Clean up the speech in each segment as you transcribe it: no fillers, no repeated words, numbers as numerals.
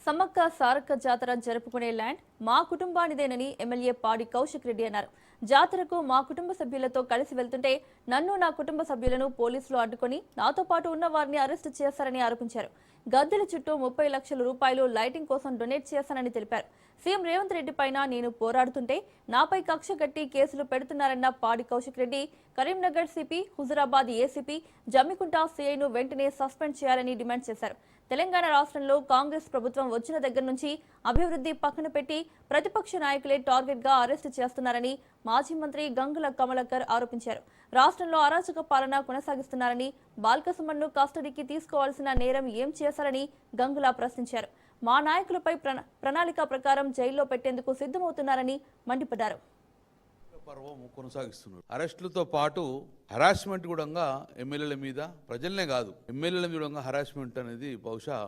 సమ్మక్క సారక్క జాతర జరుపుకునే ల్యాండ్ మా కుటుంబానిదేనని ఎమ్మెల్యే పాడి కౌశిక్ రెడ్డి అన్నారు. జాతరకు మా కుటుంబ సభ్యులతో కలిసి వెళ్తుంటే నన్ను నా కుటుంబ సభ్యులను పోలీసులు అడ్డుకొని నాతో పాటు ఉన్న వారిని అరెస్టు చేశారని ఆరోపించారు. గద్దెల చుట్టూ 30 లక్షల రూపాయలు లైటింగ్ కోసం డొనేట్ చేశానని తెలిపారు. సీఎం రేవంత్ రెడ్డి పైన నేను పోరాడుతుంటే నాపై కక్ష కట్టి కేసులు పెడుతున్నారన్న పాడి కౌశిక్ రెడ్డి కరీంనగర్ సిపి, హుజురాబాద్ ఏసీపీ, జమ్మికుంట సీఐను వెంటనే సస్పెండ్ చేయాలని డిమాండ్ చేశారు. తెలంగాణ రాష్ట్రంలో కాంగ్రెస్ ప్రభుత్వం వచ్చిన దగ్గర నుంచి అభివృద్ధి పక్కన పెట్టి ప్రతిపక్ష నాయకులే టార్గెట్ గా అరెస్టు చేస్తున్నారని మాజీ మంత్రి గంగుల కమలాకర్ ఆరోపించారు. రాష్ట్రంలో అరాచక పాలన కొనసాగిస్తున్నారని, బాల్కసుమన్ను కస్టడీకి తీసుకోవాల్సిన నేరం ఏం చేశారని గంగుల ప్రశ్నించారు. మా నాయకులపై ప్రణాళిక ప్రకారం జైల్లో పెట్టేందుకు సిద్ధమవుతున్నారని మండిపడ్డారు. పర్వం కొనసాగిస్తున్నారు. అరెస్టులతో పాటు హరాస్మెంట్ కూడా ఎమ్మెల్యేల మీద, ప్రజలనే కాదు ఎమ్మెల్యేల మీద హరాస్మెంట్ అనేది బహుశా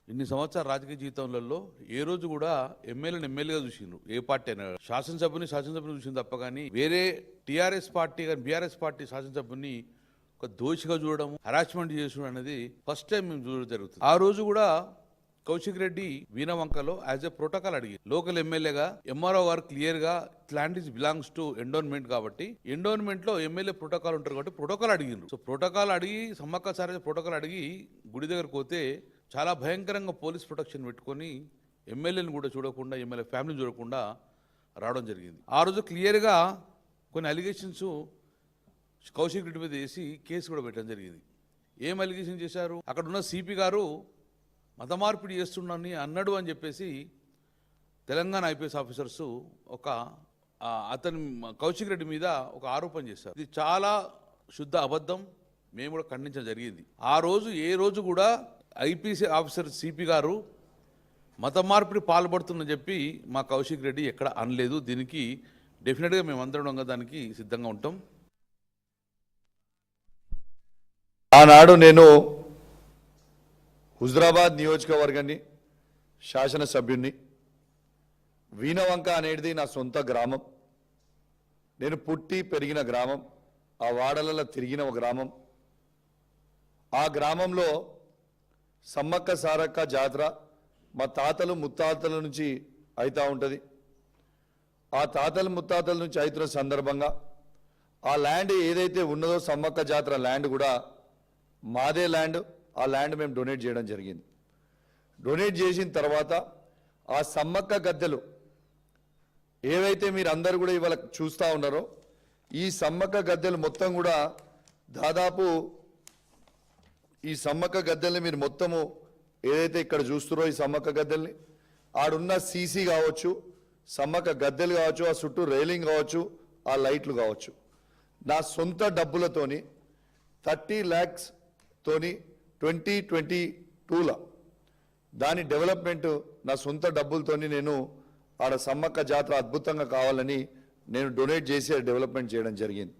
ఇన్ని సంవత్సరాల రాజకీయ జీవితంలో ఏ రోజు కూడా ఎమ్మెల్యేని ఎమ్మెల్యేగా చూసిండ్రు. ఏ పార్టీ అయినా శాసనసభ్యుని చూసింది తప్ప కానీ వేరే టీఆర్ఎస్ పార్టీ కానీ బీఆర్ఎస్ పార్టీ శాసనసభ్యుని ఒక దోషిగా చూడడం, హరాస్మెంట్ చేసుడు అనేది ఫస్ట్ టైం మేము చూడడం జరుగుతుంది. ఆ రోజు కూడా కౌశిక్ రెడ్డి వీణవంకలో యాజ్ ఎ ప్రోటోకాల్ అడిగి లోకల్ ఎమ్మెల్యేగా ఎంఆర్ఓ గారు క్లియర్ గా land is belongs to endowment కాబట్టి ఎండోన్మెంట్ లో ఎమ్మెల్యే ప్రోటోకాల్ ఉంటారు కాబట్టి ప్రోటోకాల్ అడిగిండ్రు. సో ప్రోటోకాల్ అడిగి సమ్మక్క సారక్క ప్రోటోకాల్ అడిగి గుడి దగ్గరకు పోతే చాలా భయంకరంగా పోలీస్ ప్రొటెక్షన్ పెట్టుకొని ఎమ్మెల్యేని కూడా చూడకుండా, ఎమ్మెల్యే ఫ్యామిలీని చూడకుండా రావడం జరిగింది. ఆ రోజు క్లియర్గా కొన్ని అలిగేషన్స్ కౌశిక్ రెడ్డి మీద వేసి కేసు కూడా పెట్టడం జరిగింది. ఏం అలిగేషన్ చేశారు? అక్కడ ఉన్న సిపి గారు మత మార్పిడి చేస్తున్నాడని అన్నాడు అని చెప్పేసి తెలంగాణ ఐపీఎస్ ఆఫీసర్స్ అతని కౌశిక్ రెడ్డి మీద ఒక ఆరోపణ చేశారు. ఇది చాలా శుద్ధ అబద్ధం. మేము కూడా ఖండించడం జరిగింది. ఆ రోజు ఏ రోజు కూడా ఐపీఎస్ ఆఫీసర్ సిపి గారు మత మార్పిడి పాల్పడుతుందని చెప్పి మా కౌశిక్ రెడ్డి ఎక్కడ అనలేదు. దీనికి డెఫినెట్గా మేమందరం దానికి సిద్ధంగా ఉంటాం. ఆనాడు నేను హుజురాబాద్ నియోజకవర్గాన్ని శాసనసభ్యుణ్ణి. వీణవంక అనేది నా సొంత గ్రామం. నేను పుట్టి పెరిగిన గ్రామం, ఆ వాడలలో తిరిగిన ఒక గ్రామం. ఆ గ్రామంలో సమ్మక్క సారక్క జాతర మా తాతలు ముత్తాతల నుంచి అవుతూ ఉంటుంది. ఆ తాతలు ముత్తాతల నుంచి అవుతున్న సందర్భంగా ఆ ల్యాండ్ ఏదైతే ఉన్నదో సమ్మక్క జాతర ల్యాండ్ కూడా మాదే ల్యాండ్. ఆ ల్యాండ్ మేము డొనేట్ చేయడం జరిగింది. డొనేట్ చేసిన తర్వాత ఆ సమ్మక్క గద్దెలు ఏవైతే మీరు అందరూ కూడా ఇవాళ చూస్తూ ఉన్నారో ఈ సమ్మక్క గద్దెలు మొత్తం కూడా దాదాపు ఈ సమ్మక్క గద్దెల్ని మీరు మొత్తము ఏదైతే ఇక్కడ చూస్తున్నారో ఈ సమ్మక్క గద్దెల్ని ఆడున్న సీసీ కావచ్చు, సమ్మక్క గద్దెలు కావచ్చు, ఆ చుట్టూ రైలింగ్ కావచ్చు, ఆ లైట్లు కావచ్చు, నా సొంత డబ్బులతోని 30 lakhs తోని 2022లో దాని డెవలప్మెంట్ నా సొంత డబ్బులతోని నేను ఆడ సమ్మక్క జాతర అద్భుతంగా కావాలని నేను డొనేట్ చేసి డెవలప్మెంట్ చేయడం జరిగింది.